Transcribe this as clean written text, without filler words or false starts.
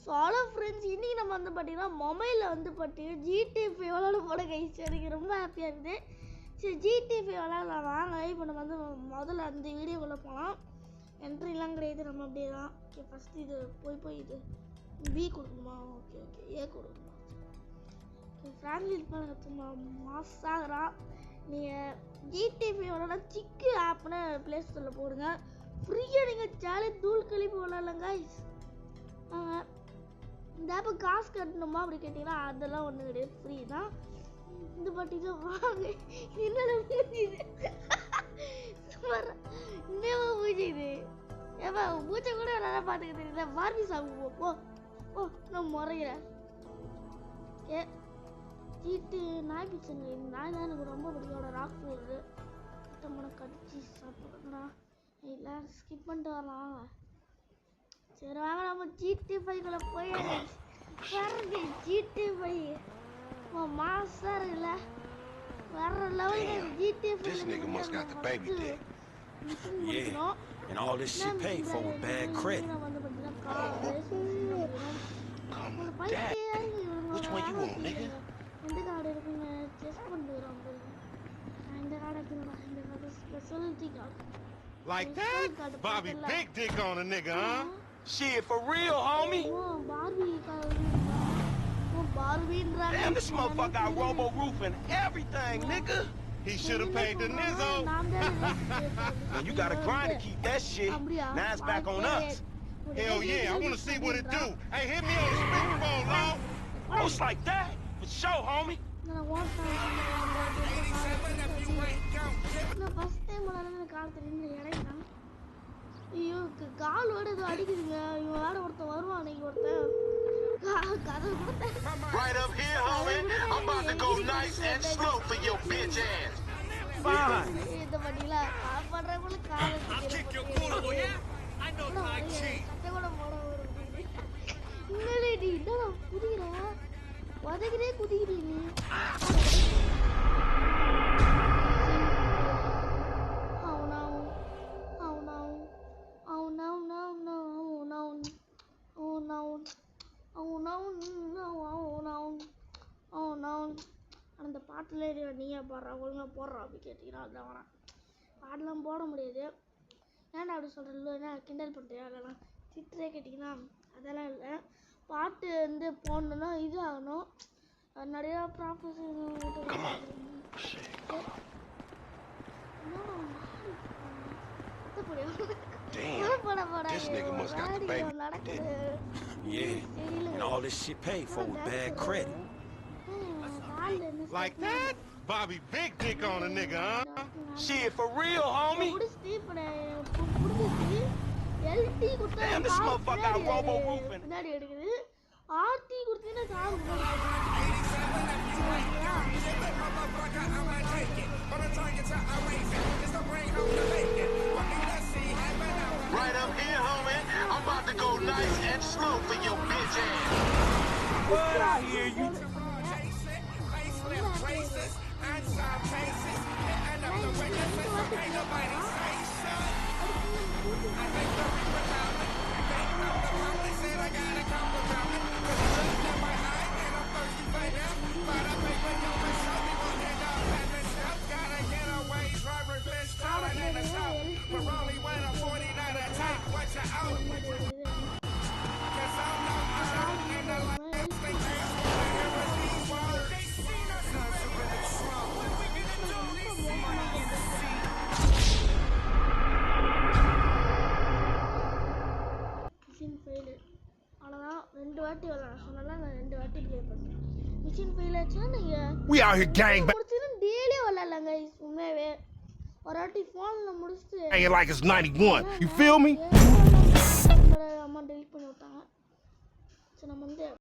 Hello friends, இன்னைக்கு நம்ம வந்து பார்த்தீங்கன்னா மொபைலில் வந்து பார்த்தீங்கன்னா GTA 5 விளாட போட கைஸ். எனக்கு ரொம்ப ஹாப்பியாக இருக்குது. சரி, GTA 5 விளாடலாம் வாங்க. இப்போ நம்ம வந்து முதல்ல அந்த வீடியோக்குள்ளே போகலாம். என்ட்ரிலாம் கிடையாது, நம்ம அப்படியே தான். ஓகே, ஃபஸ்ட்டு இது போய் இது பி கொடுக்கணுமா? ஓகே ஏ கொடுக்கணுமா? ஃபேமிலி இருப்பாங்க சும்மா மாசாகிறா. நீங்கள் GTA 5 விளாட சிக்கு ஆப்னு ப்ளே ஸ்டோரில் போடுங்க. ஃப்ரீயாக நீங்கள் ஜாலியாக தூள் கழிப்பு விளாட்லாம் கைஸ். இந்த ஆப்பு காசு கட்டணுமா அப்படி கேட்டிங்கன்னா அதெல்லாம் ஒன்றும் கிடையாது, ஃப்ரீ தான். இந்த பார்த்தீங்கன்னா வாங்க, என்னென்ன பூச்சிது என்னவா பூச்சிது ஏப்பா, பூச்சை கூட நல்லா பார்த்துக்க தெரியல. பார்பி சாப்பிட்டு போ ஓ நான் முறைகிறேன். ஓகே, சீட்டு நாய் பிடிச்சங்க. இந்த நாய் தான் எனக்கு ரொம்ப பிடிக்கும். ராக் போடுறது கிட்டமான கடிச்சு சாப்பிட்றா. இல்லை ஸ்கிப் பண்ணிட்டு வரலாம். சரி வாங்க, நம்ம GTA 5 போய் பாருங்க. GTA 5 மாசா இருக்குல்ல, வேற level. GTA 5 This nigga must got the baby dick. Yeah, and all this shit paid for with bad credit. Come on, Dad. Which one you want, nigga? இந்த கார்டு இருக்குங்க, செஸ் பண்ணுறோம். இந்த card இருக்குடா, இந்த card speciality card. Like that? Bobby big dick on a nigga, huh? Shit, for real, homie. Damn, this motherfucker got robo roof and everything, nigga. He should have paid the nizzo. Man, you gotta grind to keep that shit. Now it's back on us. Hell yeah, I want to see what it do. Hey, hit me on the speakerphone, long. Oh, it's like that? For sure, homie. ஐயோ, காலோட ஏதோ அடிக்குதுங்க. இவன் வேற ஒருத்தன் வருவான், அன்னைக்கு ஒருத்தன் கதை கூட. Right up here, homie. I'm about to go nice and slow for your bitch ass. Fine. இந்த வண்டியில காப்பாடுறவங்கள காலை சட்டை கூட போட வருது. இன்னடி என்னடா குதிக்கிற, உதகிறே குதிக்கிறீ. அந்த பாட்டில் நீயே பாடுறா, ஒழுங்காக போடுறா அப்படி கேட்டிங்கன்னா அதான் வேணாம். பாட்டெலாம் போட முடியாது. ஏன்டா அப்படி சொல்கிறேன், என்ன கிண்டல் பண்ணுறியா? அதெல்லாம் திட்டுறே கேட்டிங்கன்னா அதெல்லாம் இல்லை. பாட்டு வந்து போடணுன்னா இது ஆகணும், நிறையா ப்ராஃபஸ். This nigga must got the baby dick. Yeah, and all this shit paid for with bad credit. Like that? Bobby big dick on a nigga, huh? Shit, for real, homie. Damn, this motherfucker got robo roof and Aarthi கொடுத்தீங்கன்னா கால் Right up here, homie. I'm about to go nice and slow for your bitch ass. what? I hear you. We out here gang daily விளையாடலாம் guys. உண்மையாவே ஒரு வாட்டி ஃபோனில் முடிச்சுட்டு banging like it's 91. You feel me? அம்மா delete பண்ணி விட்டாங்க. சரி, நம்ம வந்து